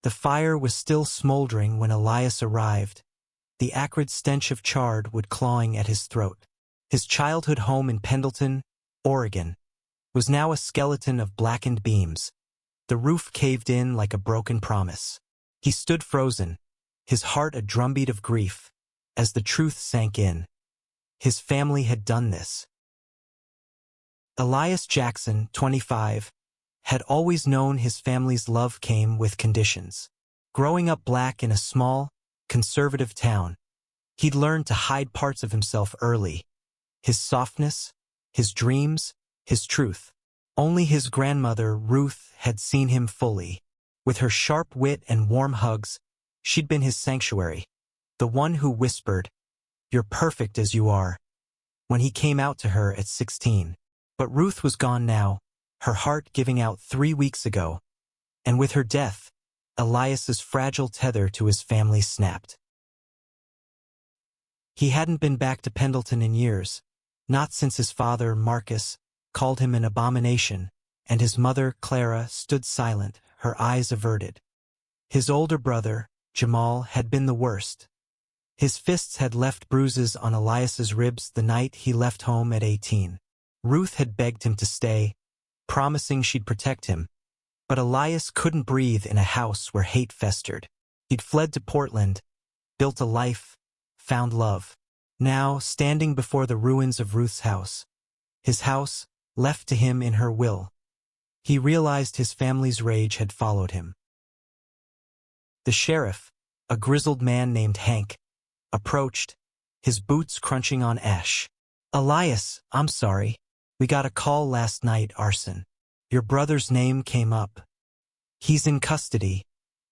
The fire was still smoldering when Elias arrived. The acrid stench of charred wood clawing at his throat. His childhood home in Pendleton, Oregon, was now a skeleton of blackened beams. The roof caved in like a broken promise. He stood frozen, his heart a drumbeat of grief, as the truth sank in. His family had done this. Elias Jackson, 25, had always known his family's love came with conditions. Growing up black in a small, conservative town, he'd learned to hide parts of himself early. His softness, his dreams, his truth. Only his grandmother, Ruth, had seen him fully. With her sharp wit and warm hugs, she'd been his sanctuary. The one who whispered, "You're perfect as you are," when he came out to her at 16. But Ruth was gone now, her heart giving out 3 weeks ago. And with her death, Elias's fragile tether to his family snapped. He hadn't been back to Pendleton in years, not since his father, Marcus, called him an abomination, and his mother, Clara, stood silent, her eyes averted. His older brother, Jamal, had been the worst. His fists had left bruises on Elias's ribs the night he left home at 18. Ruth had begged him to stay, promising she'd protect him. But Elias couldn't breathe in a house where hate festered. He'd fled to Portland, built a life, found love. Now, standing before the ruins of Ruth's house, his house, left to him in her will, he realized his family's rage had followed him. The sheriff, a grizzled man named Hank, approached, his boots crunching on ash. "Elias, I'm sorry. We got a call last night, arson. Your brother's name came up. He's in custody."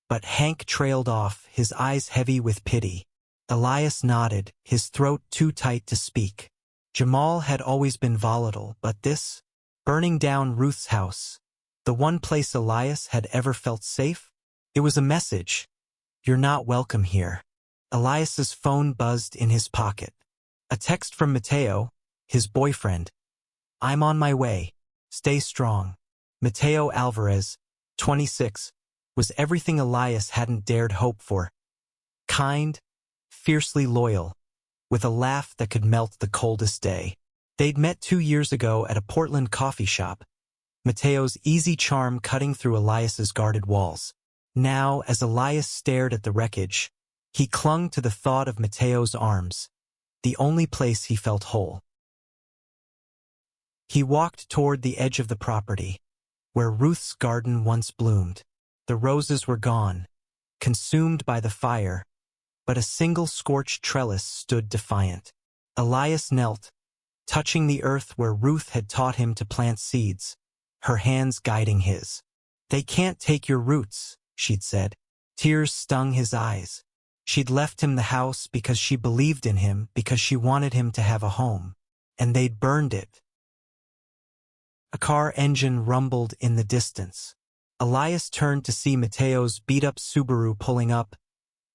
But Hank trailed off, his eyes heavy with pity. Elias nodded, his throat too tight to speak. Jamal had always been volatile, but this, burning down Ruth's house, the one place Elias had ever felt safe, it was a message. "You're not welcome here." Elias's phone buzzed in his pocket. A text from Mateo, his boyfriend. "I'm on my way. Stay strong." Mateo Alvarez, 26, was everything Elias hadn't dared hope for. Kind, fiercely loyal, with a laugh that could melt the coldest day. They'd met 2 years ago at a Portland coffee shop, Mateo's easy charm cutting through Elias's guarded walls. Now, as Elias stared at the wreckage, he clung to the thought of Mateo's arms, the only place he felt whole. He walked toward the edge of the property, where Ruth's garden once bloomed. The roses were gone, consumed by the fire, but a single scorched trellis stood defiant. Elias knelt, touching the earth where Ruth had taught him to plant seeds, her hands guiding his. "They can't take your roots," she'd said. Tears stung his eyes. She'd left him the house because she believed in him, because she wanted him to have a home. And they'd burned it. A car engine rumbled in the distance. Elias turned to see Mateo's beat-up Subaru pulling up,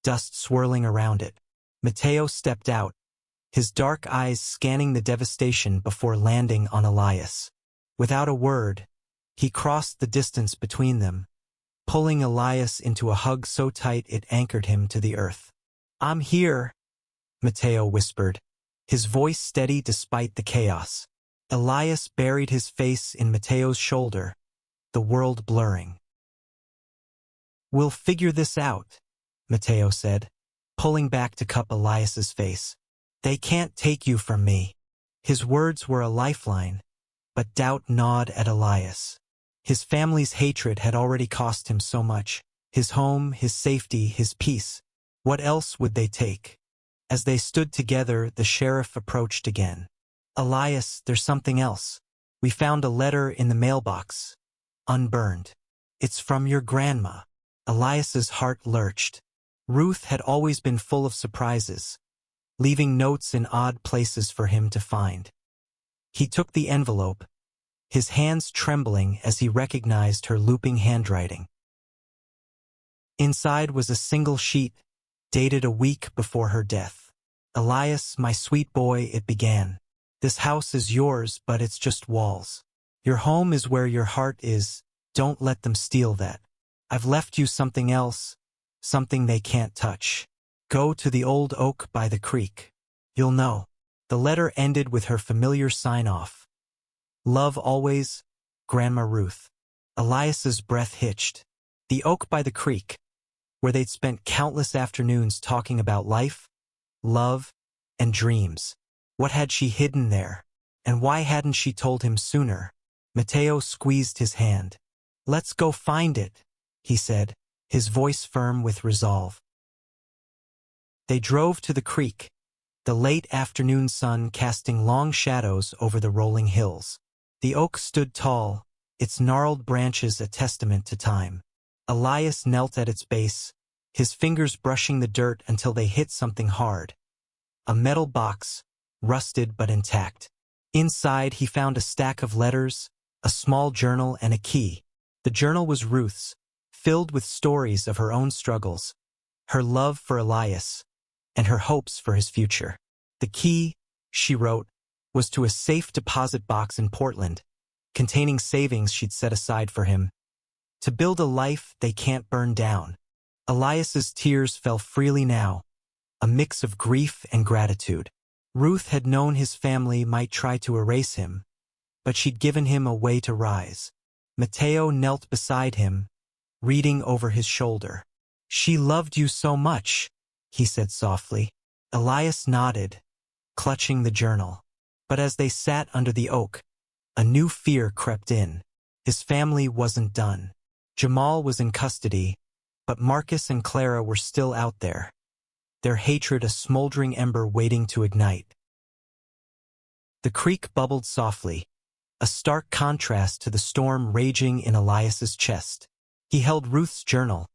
dust swirling around it. Mateo stepped out, his dark eyes scanning the devastation before landing on Elias. Without a word, he crossed the distance between them, pulling Elias into a hug so tight it anchored him to the earth. "I'm here," Mateo whispered, his voice steady despite the chaos. Elias buried his face in Mateo's shoulder, the world blurring. "We'll figure this out," Mateo said, pulling back to cup Elias's face. "They can't take you from me." His words were a lifeline, but doubt gnawed at Elias. His family's hatred had already cost him so much. His home, his safety, his peace. What else would they take? As they stood together, the sheriff approached again. "Elias, there's something else. We found a letter in the mailbox. Unburned. It's from your grandma." Elias's heart lurched. Ruth had always been full of surprises, leaving notes in odd places for him to find. He took the envelope, his hands trembling as he recognized her looping handwriting. Inside was a single sheet, dated a week before her death. "Elias, my sweet boy," it began. "This house is yours, but it's just walls. Your home is where your heart is. Don't let them steal that. I've left you something else, something they can't touch. Go to the old oak by the creek. You'll know. The letter ended with her familiar sign-off. Love always, Grandma Ruth. Elias's breath hitched. The oak by the creek, where they'd spent countless afternoons talking about life, love, and dreams. What had she hidden there? And why hadn't she told him sooner? Mateo squeezed his hand. Let's go find it, he said, his voice firm with resolve. They drove to the creek, the late afternoon sun casting long shadows over the rolling hills. The oak stood tall, its gnarled branches a testament to time. Elias knelt at its base, his fingers brushing the dirt until they hit something hard. A metal box, rusted but intact. Inside he found a stack of letters, a small journal, and a key. The journal was Ruth's, filled with stories of her own struggles, her love for Elias, and her hopes for his future. The key, she wrote, was to a safe deposit box in Portland, containing savings she'd set aside for him. To build a life they can't burn down. Elias's tears fell freely now, a mix of grief and gratitude. Ruth had known his family might try to erase him, but she'd given him a way to rise. Mateo knelt beside him, reading over his shoulder. She loved you so much, he said softly. Elias nodded, clutching the journal. But as they sat under the oak, a new fear crept in. His family wasn't done. Jamal was in custody, but Marcus and Clara were still out there, their hatred a smoldering ember waiting to ignite. The creek bubbled softly, a stark contrast to the storm raging in Elias's chest. He held Ruth's journal,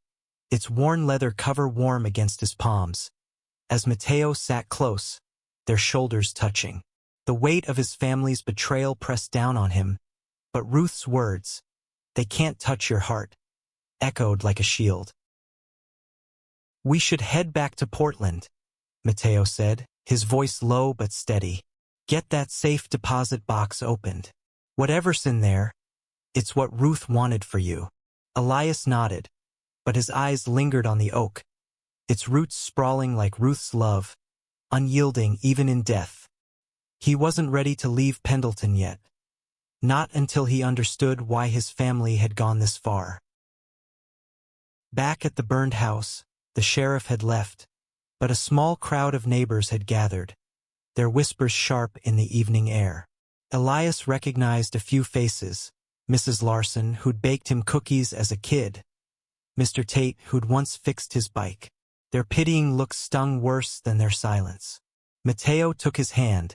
its worn leather cover warm against his palms. As Mateo sat close, their shoulders touching, the weight of his family's betrayal pressed down on him, but Ruth's words, "They can't touch your heart," echoed like a shield. "We should head back to Portland," Mateo said, his voice low but steady. "Get that safe deposit box opened. Whatever's in there, it's what Ruth wanted for you." Elias nodded, but his eyes lingered on the oak, its roots sprawling like Ruth's love, unyielding even in death. He wasn't ready to leave Pendleton yet. Not until he understood why his family had gone this far. Back at the burned house, the sheriff had left, but a small crowd of neighbors had gathered, their whispers sharp in the evening air. Elias recognized a few faces: Mrs. Larson, who'd baked him cookies as a kid, Mr. Tate, who'd once fixed his bike. Their pitying looks stung worse than their silence. Mateo took his hand,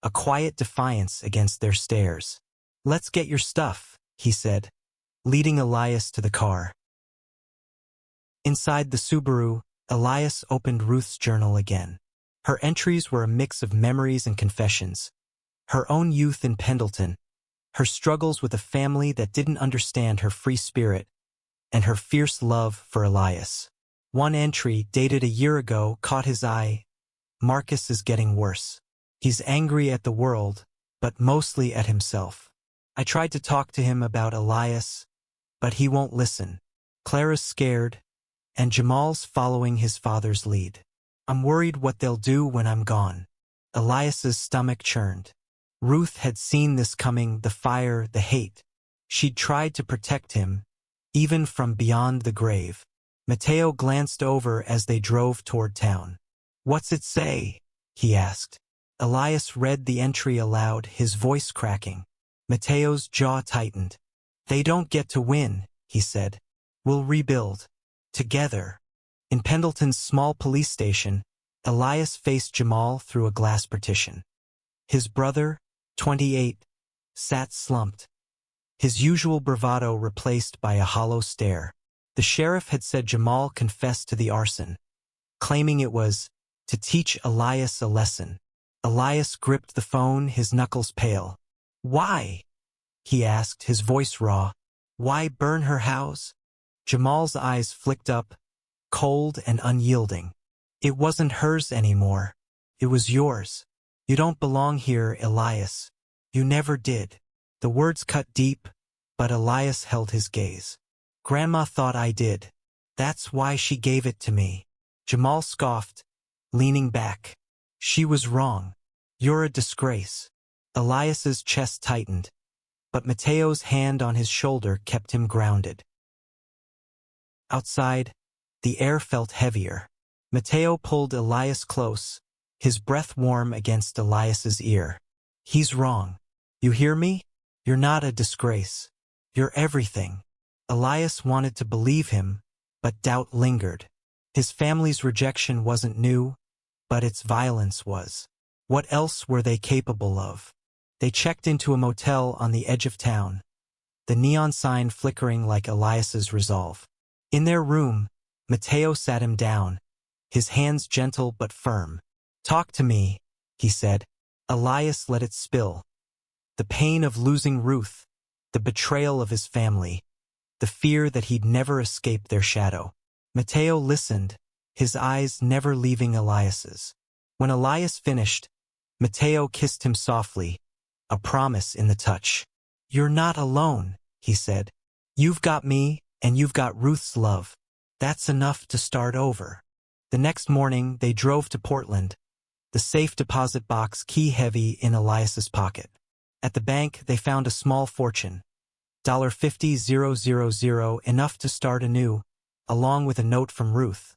a quiet defiance against their stares. "Let's get your stuff," he said, leading Elias to the car. Inside the Subaru, Elias opened Ruth's journal again. Her entries were a mix of memories and confessions. Her own youth in Pendleton, her struggles with a family that didn't understand her free spirit, and her fierce love for Elias. One entry, dated a year ago, caught his eye. "Marcus is getting worse. He's angry at the world, but mostly at himself. I tried to talk to him about Elias, but he won't listen. Clara's scared, and Jamal's following his father's lead. I'm worried what they'll do when I'm gone." Elias's stomach churned. Ruth had seen this coming, the fire, the hate. She'd tried to protect him, even from beyond the grave. Mateo glanced over as they drove toward town. "What's it say?" he asked. Elias read the entry aloud, his voice cracking. Mateo's jaw tightened. "They don't get to win," he said. "We'll rebuild. Together." In Pendleton's small police station, Elias faced Jamal through a glass partition. His brother, 28, sat slumped, his usual bravado replaced by a hollow stare. The sheriff had said Jamal confessed to the arson, claiming it was to teach Elias a lesson. Elias gripped the phone, his knuckles pale. "Why?" he asked, his voice raw. "Why burn her house?" Jamal's eyes flicked up, cold and unyielding. "It wasn't hers anymore. It was yours. You don't belong here, Elias. You never did." The words cut deep, but Elias held his gaze. Grandma thought I did. That's why she gave it to me. Jamal scoffed, leaning back. She was wrong. You're a disgrace. Elias's chest tightened, but Mateo's hand on his shoulder kept him grounded. Outside, the air felt heavier. Mateo pulled Elias close, his breath warm against Elias's ear. He's wrong. You hear me? You're not a disgrace. You're everything. Elias wanted to believe him, but doubt lingered. His family's rejection wasn't new, but its violence was. What else were they capable of? They checked into a motel on the edge of town, the neon sign flickering like Elias's resolve. In their room, Mateo sat him down, his hands gentle but firm. Talk to me, he said. Elias let it spill. The pain of losing Ruth, the betrayal of his family, the fear that he'd never escape their shadow. Mateo listened, his eyes never leaving Elias's. When Elias finished, Mateo kissed him softly, a promise in the touch. You're not alone, he said. You've got me, and you've got Ruth's love. That's enough to start over. The next morning, they drove to Portland, the safe deposit box key heavy in Elias's pocket. At the bank, they found a small fortune, $50,000, enough to start anew, along with a note from Ruth.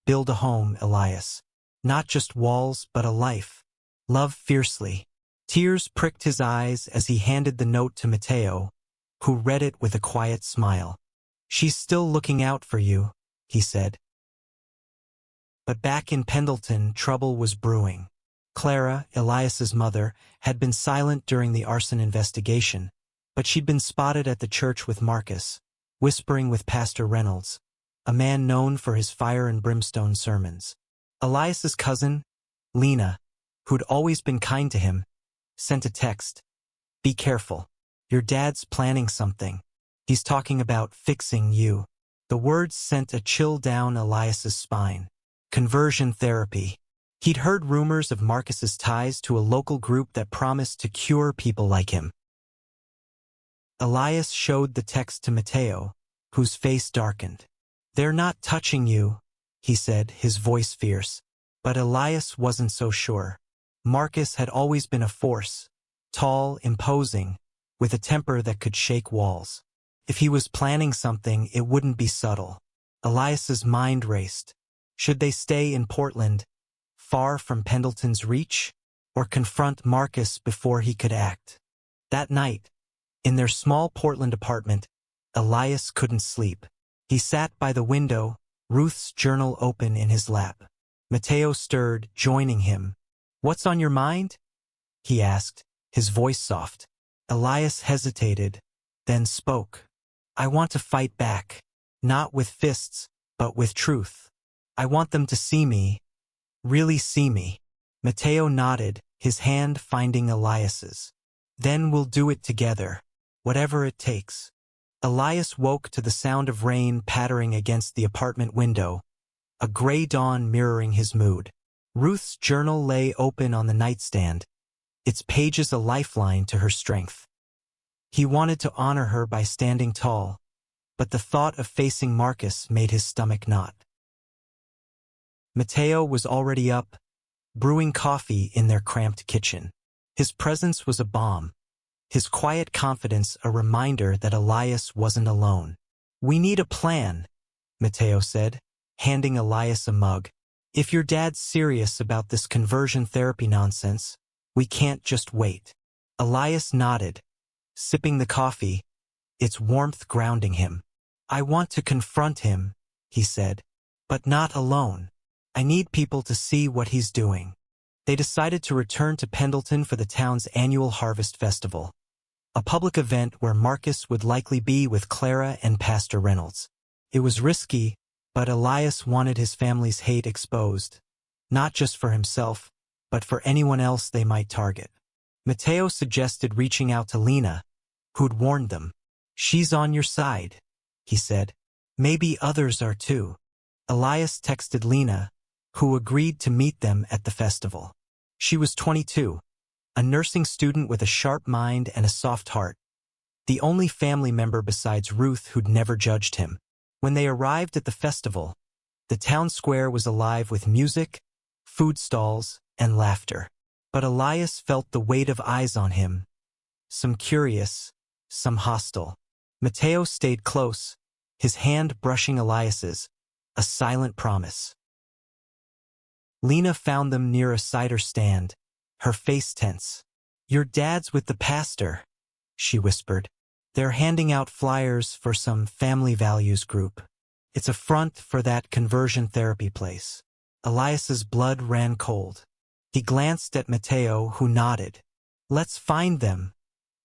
Build a home, Elias. Not just walls, but a life. Love fiercely. Tears pricked his eyes as he handed the note to Mateo, who read it with a quiet smile. She's still looking out for you, he said. But back in Pendleton, trouble was brewing. Clara, Elias's mother, had been silent during the arson investigation, but she'd been spotted at the church with Marcus, whispering with Pastor Reynolds, a man known for his fire and brimstone sermons. Elias's cousin, Lena, who'd always been kind to him, sent a text. Be careful. Your dad's planning something. He's talking about fixing you. The words sent a chill down Elias's spine. Conversion therapy. He'd heard rumors of Marcus's ties to a local group that promised to cure people like him. Elias showed the text to Mateo, whose face darkened. They're not touching you, he said, his voice fierce. But Elias wasn't so sure. Marcus had always been a force, tall, imposing, with a temper that could shake walls. If he was planning something, it wouldn't be subtle. Elias's mind raced. Should they stay in Portland, far from Pendleton's reach, or confront Marcus before he could act? That night, in their small Portland apartment, Elias couldn't sleep. He sat by the window, Ruth's journal open in his lap. Mateo stirred, joining him. What's on your mind? He asked, his voice soft. Elias hesitated, then spoke. I want to fight back, not with fists, but with truth. I want them to see me, really see me. Mateo nodded, his hand finding Elias's. Then we'll do it together, whatever it takes. Elias woke to the sound of rain pattering against the apartment window, a gray dawn mirroring his mood. Ruth's journal lay open on the nightstand, its pages a lifeline to her strength. He wanted to honor her by standing tall, but the thought of facing Marcus made his stomach knot. Mateo was already up, brewing coffee in their cramped kitchen. His presence was a balm, his quiet confidence a reminder that Elias wasn't alone. We need a plan, Mateo said, handing Elias a mug. If your dad's serious about this conversion therapy nonsense, we can't just wait. Elias nodded, sipping the coffee, its warmth grounding him. I want to confront him, he said, but not alone. I need people to see what he's doing. They decided to return to Pendleton for the town's annual Harvest Festival, a public event where Marcus would likely be with Clara and Pastor Reynolds. It was risky, but Elias wanted his family's hate exposed, not just for himself, but for anyone else they might target. Mateo suggested reaching out to Lena, who'd warned them. She's on your side, he said. Maybe others are too. Elias texted Lena, who agreed to meet them at the festival. She was 22, a nursing student with a sharp mind and a soft heart. the only family member besides Ruth who'd never judged him. When they arrived at the festival, the town square was alive with music, food stalls, and laughter. But Elias felt the weight of eyes on him, some curious, some hostile. Mateo stayed close, his hand brushing Elias's, a silent promise. Lena found them near a cider stand, her face tense. "Your dad's with the pastor," she whispered. "They're handing out flyers for some family values group. It's a front for that conversion therapy place." Elias's blood ran cold. He glanced at Mateo, who nodded. "Let's find them,"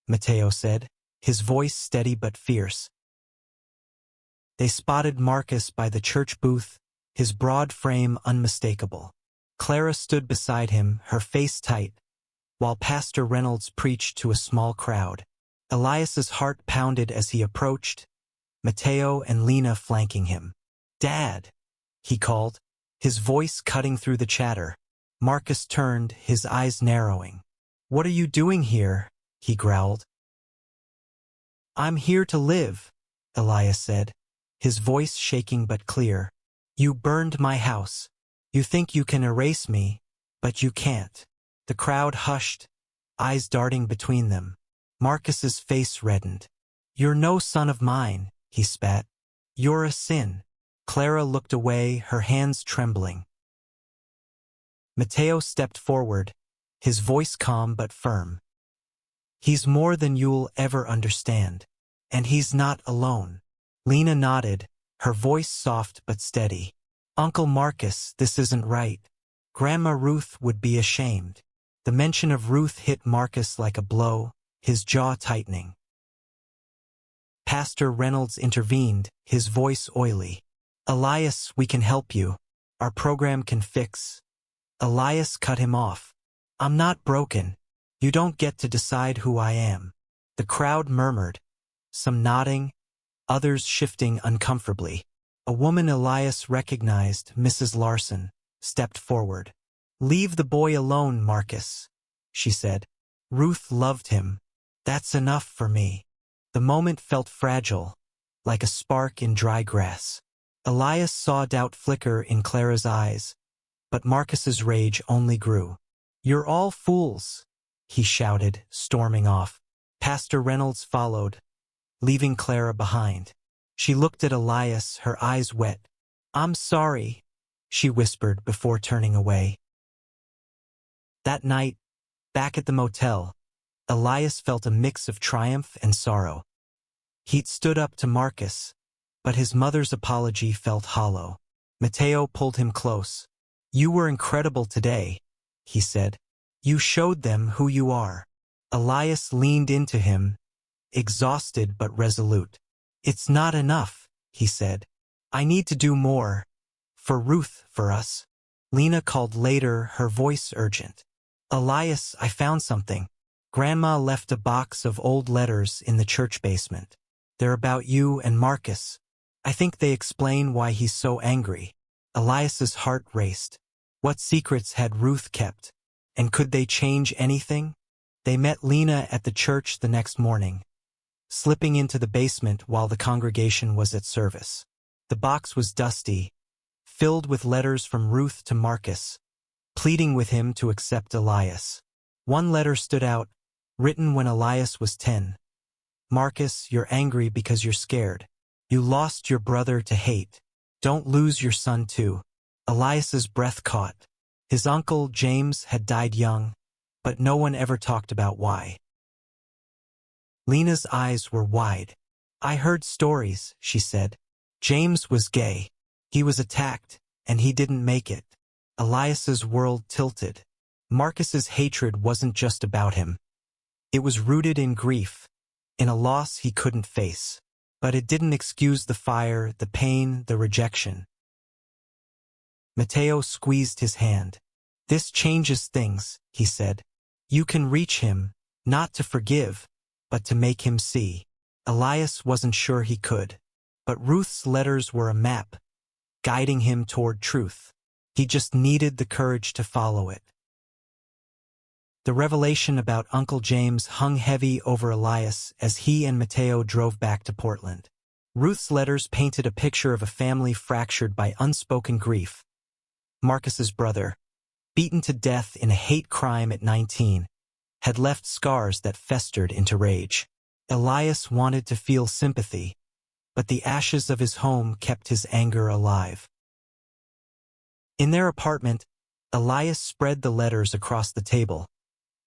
Mateo said, his voice steady but fierce. They spotted Marcus by the church booth, his broad frame unmistakable. Clara stood beside him, her face tight, while Pastor Reynolds preached to a small crowd. Elias's heart pounded as he approached, Mateo and Lena flanking him. "Dad," he called, his voice cutting through the chatter. Marcus turned, his eyes narrowing. "What are you doing here?" he growled. "I'm here to live," Elias said, his voice shaking but clear. "You burned my house. You think you can erase me, but you can't." The crowd hushed, eyes darting between them. Marcus's face reddened. "You're no son of mine," he spat. "You're a sin." Clara looked away, her hands trembling. Mateo stepped forward, his voice calm but firm. "He's more than you'll ever understand. And he's not alone." Lena nodded, her voice soft but steady. "Uncle Marcus, this isn't right. Grandma Ruth would be ashamed." The mention of Ruth hit Marcus like a blow, his jaw tightening. Pastor Reynolds intervened, his voice oily. "Elias, we can help you. Our program can fix." Elias cut him off. "I'm not broken. You don't get to decide who I am." The crowd murmured, some nodding, others shifting uncomfortably. A woman Elias recognized, Mrs. Larson, stepped forward. "Leave the boy alone, Marcus," she said. "Ruth loved him. That's enough for me." The moment felt fragile, like a spark in dry grass. Elias saw doubt flicker in Clara's eyes, but Marcus's rage only grew. "You're all fools," he shouted, storming off. Pastor Reynolds followed, leaving Clara behind. She looked at Elias, her eyes wet. "I'm sorry," she whispered before turning away. That night, back at the motel, Elias felt a mix of triumph and sorrow. He'd stood up to Marcus, but his mother's apology felt hollow. Mateo pulled him close. "You were incredible today," he said. "You showed them who you are." Elias leaned into him, exhausted but resolute. "It's not enough," he said. "I need to do more. For Ruth, for us." Lena called later, her voice urgent. "Elias, I found something. Grandma left a box of old letters in the church basement. They're about you and Marcus. I think they explain why he's so angry." Elias's heart raced. What secrets had Ruth kept? And could they change anything? They met Lena at the church the next morning, slipping into the basement while the congregation was at service. The box was dusty, filled with letters from Ruth to Marcus, pleading with him to accept Elias. One letter stood out, written when Elias was 10. "Marcus, you're angry because you're scared. You lost your brother to hate. Don't lose your son too." Elias's breath caught. His uncle, James, had died young, but no one ever talked about why. Lena's eyes were wide. "I heard stories," she said. "James was gay. He was attacked, and he didn't make it." Elias's world tilted. Marcus's hatred wasn't just about him. It was rooted in grief, in a loss he couldn't face. But it didn't excuse the fire, the pain, the rejection. Mateo squeezed his hand. "This changes things," he said. "You can reach him, not to forgive, but to make him see." Elias wasn't sure he could, but Ruth's letters were a map, guiding him toward truth. He just needed the courage to follow it. The revelation about Uncle James hung heavy over Elias as he and Mateo drove back to Portland. Ruth's letters painted a picture of a family fractured by unspoken grief. Marcus's brother, beaten to death in a hate crime at 19, had left scars that festered into rage. Elias wanted to feel sympathy, but the ashes of his home kept his anger alive. In their apartment, Elias spread the letters across the table,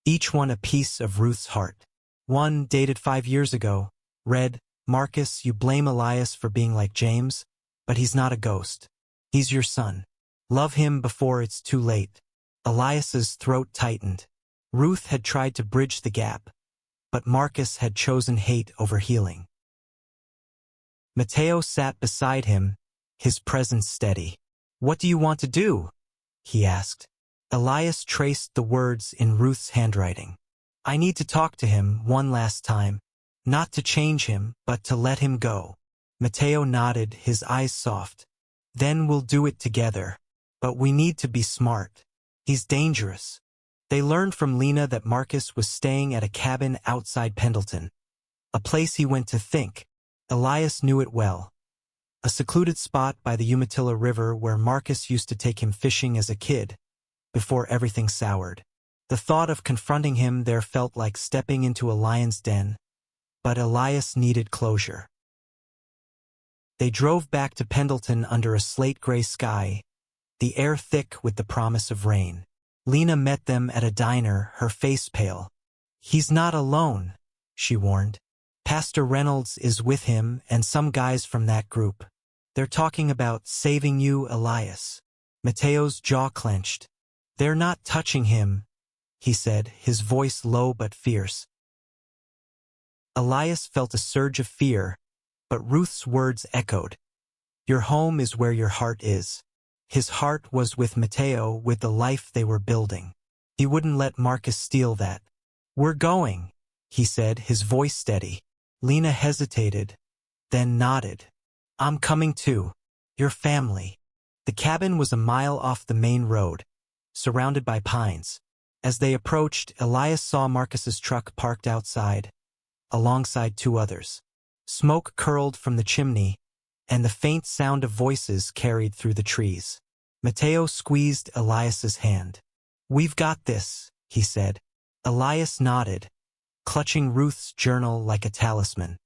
each one a piece of Ruth's heart. One, dated 5 years ago, read, "Marcus, you blame Elias for being like James, but he's not a ghost. He's your son. Love him before it's too late." Elias's throat tightened. Ruth had tried to bridge the gap, but Marcus had chosen hate over healing. Mateo sat beside him, his presence steady. "What do you want to do?" he asked. Elias traced the words in Ruth's handwriting. "I need to talk to him one last time, not to change him, but to let him go." Mateo nodded, his eyes soft. "Then we'll do it together. But we need to be smart. He's dangerous." They learned from Lena that Marcus was staying at a cabin outside Pendleton, a place he went to think. Elias knew it well. A secluded spot by the Umatilla River where Marcus used to take him fishing as a kid, before everything soured. The thought of confronting him there felt like stepping into a lion's den, but Elias needed closure. They drove back to Pendleton under a slate-gray sky, the air thick with the promise of rain. Lena met them at a diner, her face pale. "He's not alone," she warned. "Pastor Reynolds is with him and some guys from that group. They're talking about saving you, Elias." Mateo's jaw clenched. "They're not touching him," he said, his voice low but fierce. Elias felt a surge of fear, but Ruth's words echoed. "Your home is where your heart is." His heart was with Mateo, with the life they were building. He wouldn't let Marcus steal that. "We're going," he said, his voice steady. Lena hesitated, then nodded. "I'm coming too. Your family." The cabin was a mile off the main road, surrounded by pines. As they approached, Elias saw Marcus's truck parked outside, alongside 2 others. Smoke curled from the chimney, and the faint sound of voices carried through the trees. Mateo squeezed Elias's hand. "We've got this," he said. Elias nodded, clutching Ruth's journal like a talisman.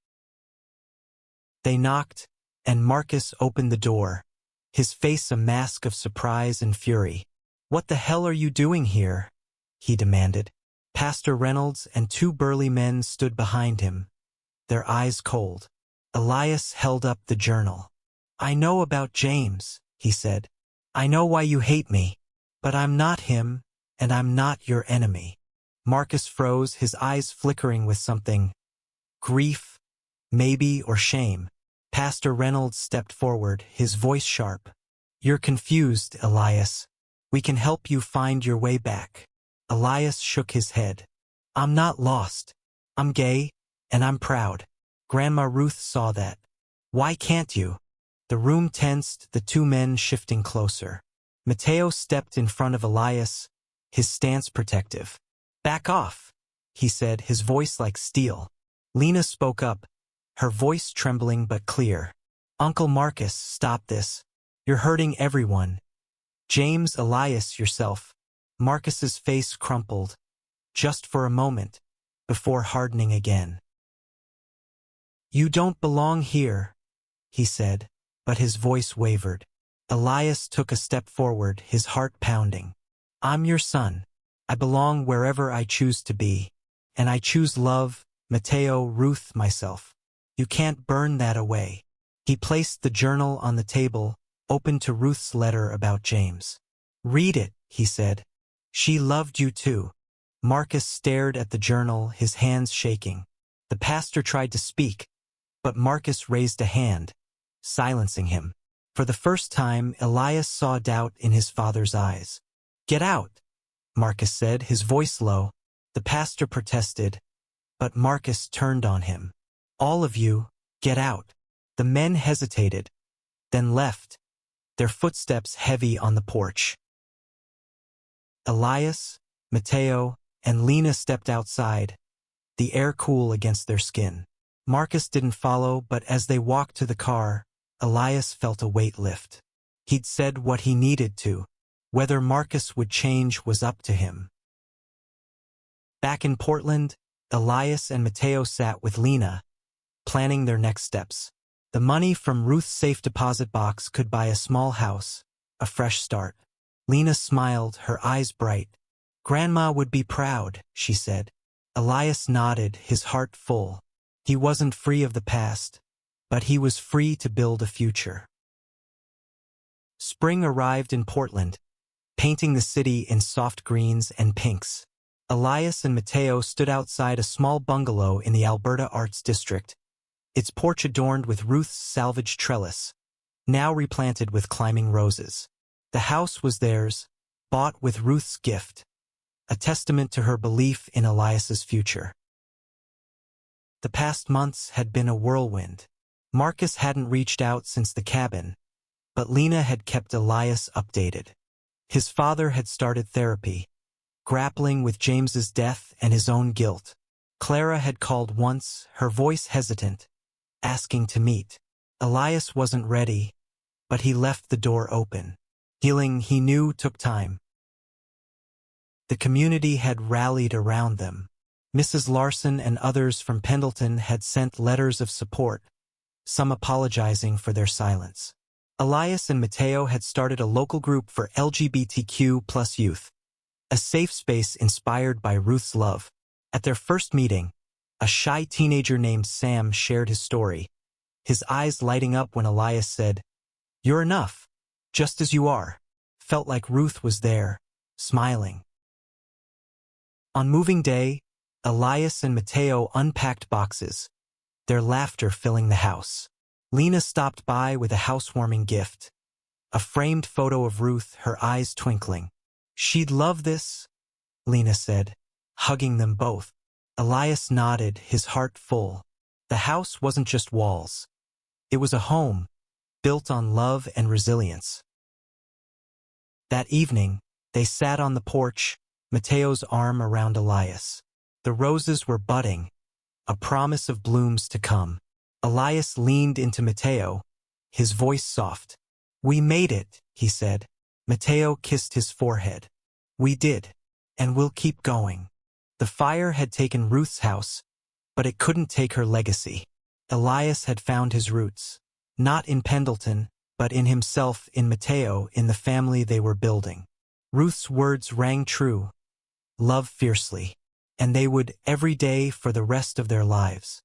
They knocked, and Marcus opened the door, his face a mask of surprise and fury. "What the hell are you doing here?" he demanded. Pastor Reynolds and 2 burly men stood behind him, their eyes cold. Elias held up the journal. "I know about James," he said. "I know why you hate me, but I'm not him, and I'm not your enemy." Marcus froze, his eyes flickering with something. Grief, maybe, or shame. Pastor Reynolds stepped forward, his voice sharp. "You're confused, Elias. We can help you find your way back." Elias shook his head. "I'm not lost. I'm gay, and I'm proud. Grandma Ruth saw that. Why can't you?" The room tensed, the 2 men shifting closer. Mateo stepped in front of Elias, his stance protective. "Back off," he said, his voice like steel. Lena spoke up, her voice trembling but clear. "Uncle Marcus, stop this. You're hurting everyone. James, Elias, yourself." Marcus's face crumpled, just for a moment, before hardening again. "You don't belong here," he said, but his voice wavered. Elias took a step forward, his heart pounding. "I'm your son. I belong wherever I choose to be. And I choose love, Mateo, Ruth, myself. You can't burn that away." He placed the journal on the table, open to Ruth's letter about James. "Read it," he said. "She loved you too." Marcus stared at the journal, his hands shaking. The pastor tried to speak, but Marcus raised a hand, silencing him. For the first time, Elias saw doubt in his father's eyes. "Get out," Marcus said, his voice low. The pastor protested, but Marcus turned on him. "All of you, get out." The men hesitated, then left, their footsteps heavy on the porch. Elias, Mateo, and Lena stepped outside, the air cool against their skin. Marcus didn't follow, but as they walked to the car, Elias felt a weight lift. He'd said what he needed to. Whether Marcus would change was up to him. Back in Portland, Elias and Mateo sat with Lena, planning their next steps. The money from Ruth's safe deposit box could buy a small house, a fresh start. Lena smiled, her eyes bright. "Grandma would be proud," she said. Elias nodded, his heart full. He wasn't free of the past, but he was free to build a future. Spring arrived in Portland, painting the city in soft greens and pinks. Elias and Mateo stood outside a small bungalow in the Alberta Arts District, its porch adorned with Ruth's salvaged trellis, now replanted with climbing roses. The house was theirs, bought with Ruth's gift, a testament to her belief in Elias's future. The past months had been a whirlwind. Marcus hadn't reached out since the cabin, but Lena had kept Elias updated. His father had started therapy, grappling with James's death and his own guilt. Clara had called once, her voice hesitant, asking to meet. Elias wasn't ready, but he left the door open. Healing, he knew, took time. The community had rallied around them. Mrs. Larson and others from Pendleton had sent letters of support, some apologizing for their silence. Elias and Mateo had started a local group for LGBTQ+ youth, a safe space inspired by Ruth's love. At their first meeting, a shy teenager named Sam shared his story, his eyes lighting up when Elias said, "You're enough, just as you are." Felt like Ruth was there, smiling. On moving day, Elias and Mateo unpacked boxes, their laughter filling the house. Lena stopped by with a housewarming gift, a framed photo of Ruth, her eyes twinkling. "She'd love this," Lena said, hugging them both. Elias nodded, his heart full. The house wasn't just walls. It was a home, built on love and resilience. That evening, they sat on the porch, Mateo's arm around Elias. The roses were budding, a promise of blooms to come. Elias leaned into Mateo, his voice soft. "We made it," he said. Mateo kissed his forehead. "We did, and we'll keep going." The fire had taken Ruth's house, but it couldn't take her legacy. Elias had found his roots, not in Pendleton, but in himself, in Mateo, in the family they were building. Ruth's words rang true, love fiercely, and they would every day for the rest of their lives.